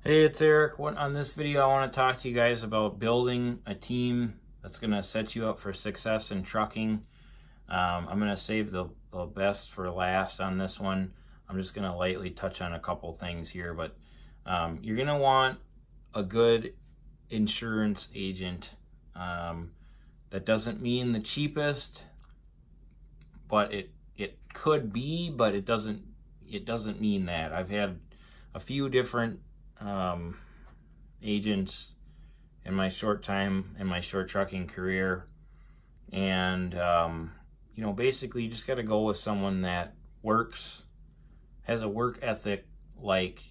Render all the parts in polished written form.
Hey, it's Eric. On this video, I want to talk to you guys about building a team that's going to set you up for success in trucking. I'm going to save the best for last on this one. I'm just going to lightly touch on a couple things here, but you're going to want a good insurance agent. That doesn't mean the cheapest, but it could be, but it doesn't mean that. I've had a few different agents in my short time in my short trucking career, and basically you just got to go with someone that has a work ethic like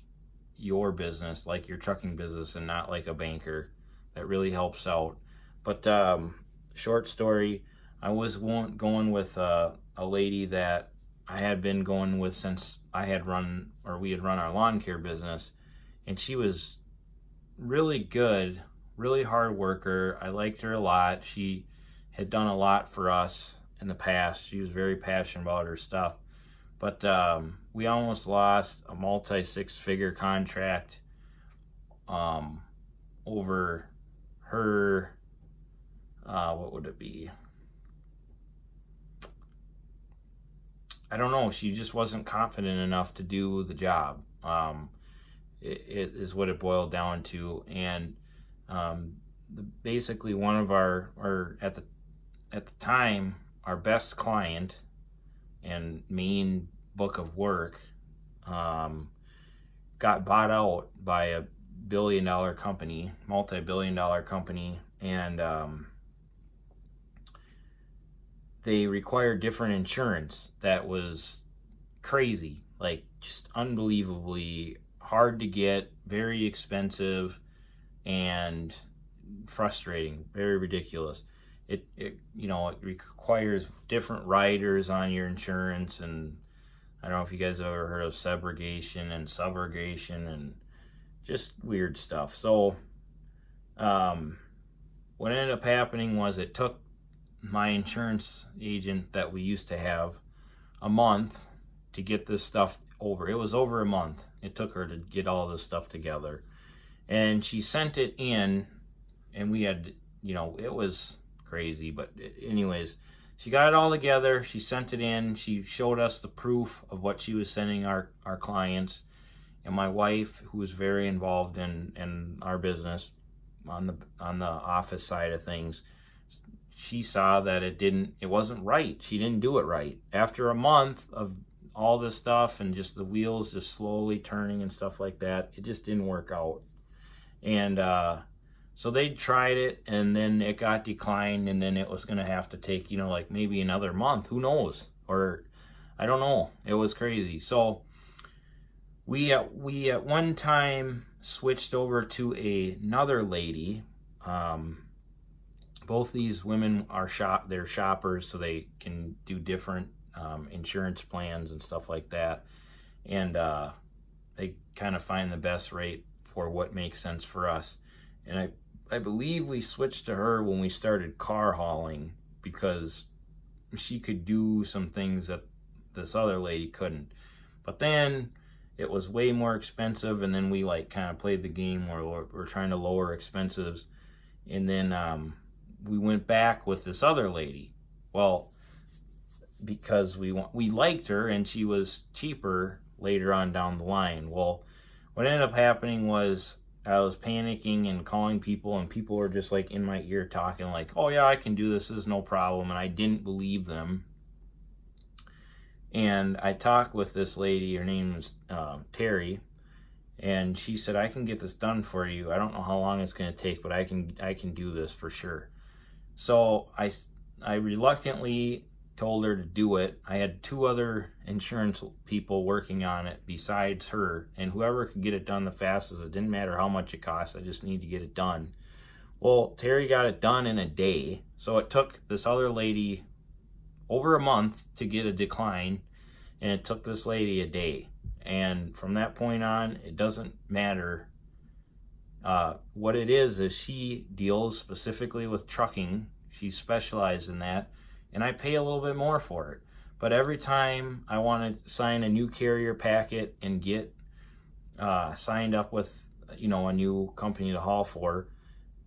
your business, like your trucking business, and not like a banker. That really helps out. But short story, I was going with a lady that I had been going with since we had run our lawn care business. And she was really good, really hard worker. I liked her a lot. She had done a lot for us in the past. She was very passionate about her stuff. But we almost lost a multi-six-figure contract over her, what would it be? I don't know. She just wasn't confident enough to do the job. It is what it boiled down to. And basically one of our at the time, our best client and main book of work got bought out by a billion-dollar company, multi-billion-dollar company, and they required different insurance that was crazy, like just unbelievably hard to get, very expensive, and frustrating, very ridiculous. It requires different riders on your insurance, and I don't know if you guys have ever heard of subrogation and subrogation and just weird stuff. So what ended up happening was it took my insurance agent that we used to have a month to get this stuff over. It was over a month. It took her to get all this stuff together. And she sent it in, and we had, it was crazy. But anyways, she got it all together. She sent it in. She showed us the proof of what she was sending our clients. And my wife, who was very involved in our business on the office side of things, she saw that it wasn't right. She didn't do it right. After a month of all this stuff and just the wheels just slowly turning and stuff like that, it just didn't work out. And so they tried it, and then it got declined, and then it was going to have to take, like maybe another month. Who knows? Or I don't know. It was crazy. So we at one time switched over to another lady. Both these women are they're shoppers, so they can do different insurance plans and stuff like that. And they kind of find the best rate for what makes sense for us. And I believe we switched to her when we started car hauling, because she could do some things that this other lady couldn't. But then it was way more expensive, and then we kind of played the game where we're trying to lower expenses. And then we went back with this other lady. Well, because we liked her and she was cheaper later on down the line. Well, what ended up happening was I was panicking and calling people, and people were just in my ear talking like, oh yeah, I can do this, this is no problem. And I didn't believe them. And I talked with this lady, her name was Terry, and she said, I can get this done for you. I don't know how long it's going to take, but I can do this for sure. So I reluctantly told her to do it. I had two other insurance people working on it besides her, and whoever could get it done the fastest, it didn't matter how much it cost, I just need to get it done. Well, Terry got it done in a day, so it took this other lady over a month to get a decline, and it took this lady a day. And from that point on, it doesn't matter. What it is she deals specifically with trucking. She's specialized in that, and I pay a little bit more for it. But every time I want to sign a new carrier packet and get signed up with a new company to haul for,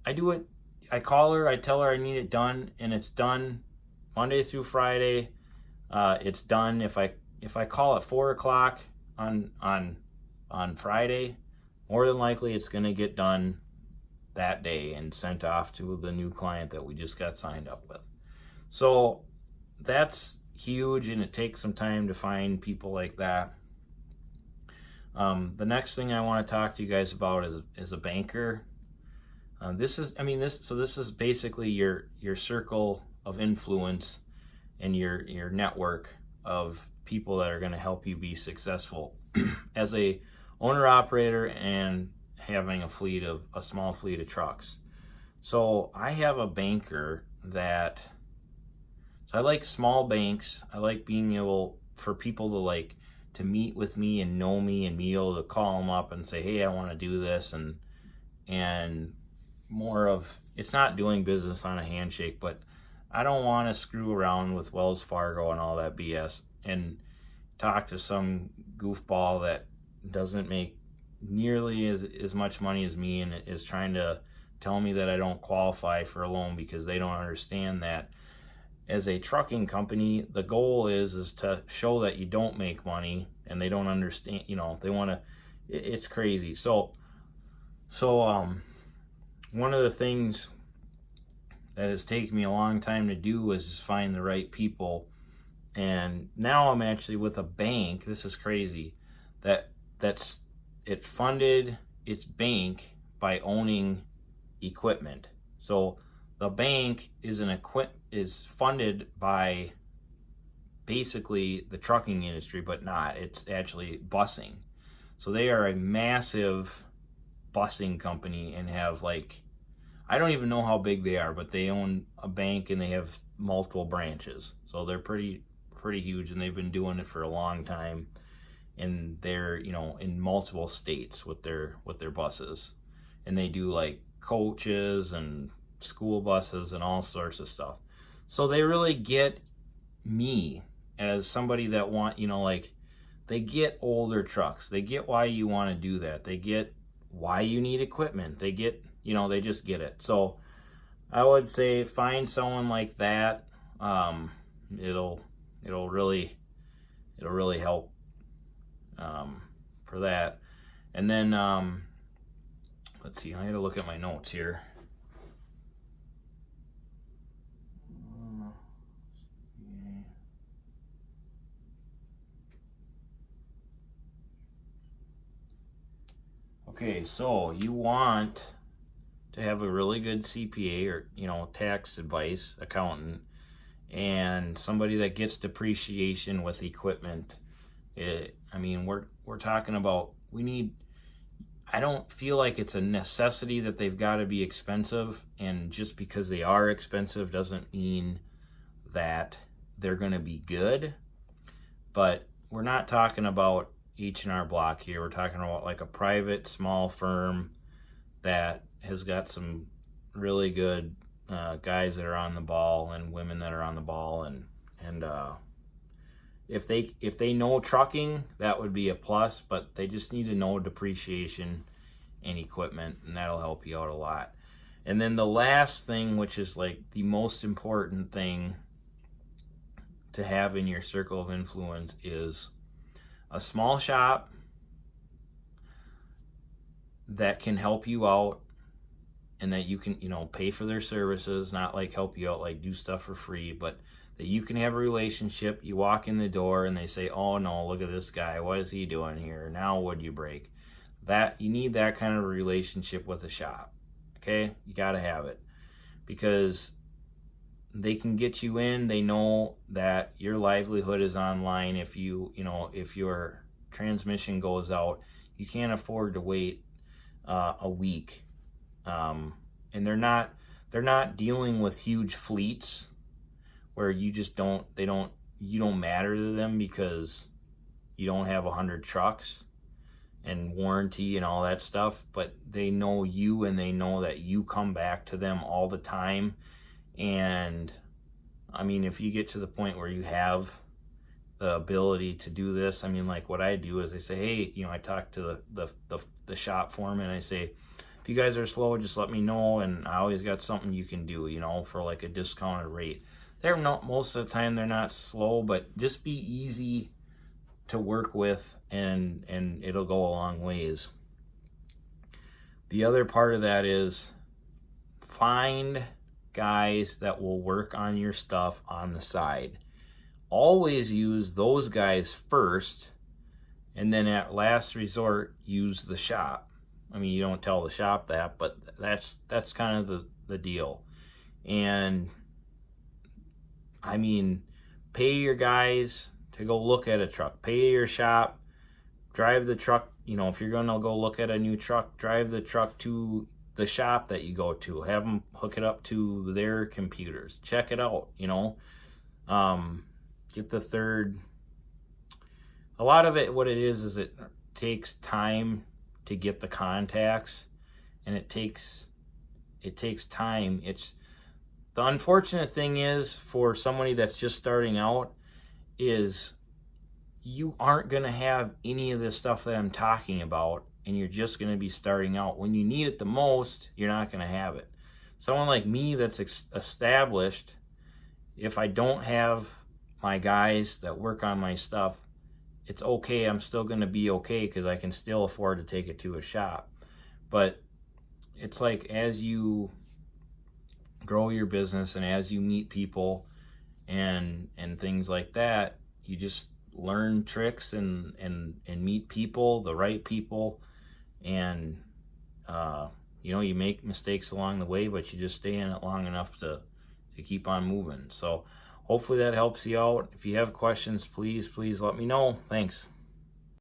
I do it. I call her, I tell her I need it done, and it's done Monday through Friday. It's done. If I call at 4:00 on Friday, more than likely it's going to get done that day and sent off to the new client that we just got signed up with. So that's huge, and it takes some time to find people like that. The next thing I want to talk to you guys about is a banker. This is basically your circle of influence and your network of people that are going to help you be successful as a owner operator and having a small fleet of trucks. So I have a banker so I like small banks. I like being able for people to meet with me and know me and be able to call them up and say, hey, I want to do this, and more of, it's not doing business on a handshake, but I don't want to screw around with Wells Fargo and all that BS and talk to some goofball that doesn't make nearly as much money as me and is trying to tell me that I don't qualify for a loan because they don't understand that as a trucking company, the goal is to show that you don't make money, and they don't understand, they want to, it's crazy. So one of the things that has taken me a long time to do is just find the right people. And now I'm actually with a bank. This is crazy. It funded its bank by owning equipment. So the bank is funded by basically the trucking industry, but not. It's actually busing. So they are a massive busing company and have I don't even know how big they are, but they own a bank and they have multiple branches. So they're pretty huge, and they've been doing it for a long time. And they're in multiple states with their buses, and they do coaches and school buses and all sorts of stuff. So they really get me as somebody that they get older trucks. They get why you want to do that. They get why you need equipment. They get, they just get it. So I would say find someone like that. It'll really help for that. And then let's see, I gotta look at my notes here. Okay, so you want to have a really good CPA or tax advice accountant, and somebody that gets depreciation with equipment. We're talking about, I don't feel like it's a necessity that they've got to be expensive, and just because they are expensive doesn't mean that they're going to be good. But we're not talking about H&R Block here. We're talking about a private small firm that has got some really good guys that are on the ball and women that are on the ball, and if they know trucking, that would be a plus, but they just need to know depreciation and equipment, and that'll help you out a lot. And then the last thing, which is the most important thing to have in your circle of influence, is a small shop that can help you out and that you can, pay for their services, not help you out, do stuff for free, but that you can have a relationship. You walk in the door and they say, oh no, look at this guy. What is he doing here? Now would you break? You need that kind of relationship with a shop. Okay? You got to have it, because they can get you in. They know that your livelihood is online. If if your transmission goes out, you can't afford to wait a week. And they're not dealing with huge fleets where you don't matter to them because you don't have 100 trucks and warranty and all that stuff, but they know you, and they know that you come back to them all the time. And if you get to the point where you have the ability to do this. I mean, like what I do is I say, hey, I talk to the shop foreman, and I say, if you guys are slow, just let me know, and I always got something you can do, for like a discounted rate. They're not, most of the time they're not slow, but just be easy to work with, and it'll go a long ways. The other part of that is find guys that will work on your stuff on the side. Always use those guys first, and then at last resort, use the shop. I mean, you don't tell the shop that, but that's kind of the deal. And I mean, pay your guys to go look at a truck. Pay your shop. Drive the truck. If you're going to go look at a new truck, drive the truck to the shop that you go to. Have them hook it up to their computers. Check it out, Get the third. A lot of it, what it is it takes time to get the contacts, and it takes time. It's the unfortunate thing is for somebody that's just starting out is you aren't going to have any of this stuff that I'm talking about, and you're just going to be starting out. When you need it the most, you're not going to have it. Someone like me that's established, if I don't have my guys that work on my stuff, it's okay. I'm still going to be okay because I can still afford to take it to a shop. But it's like as you grow your business and as you meet people and things like that, you just learn tricks and meet people, the right people, and you make mistakes along the way, but you just stay in it long enough to keep on moving. So hopefully that helps you out. If you have questions, please let me know. Thanks.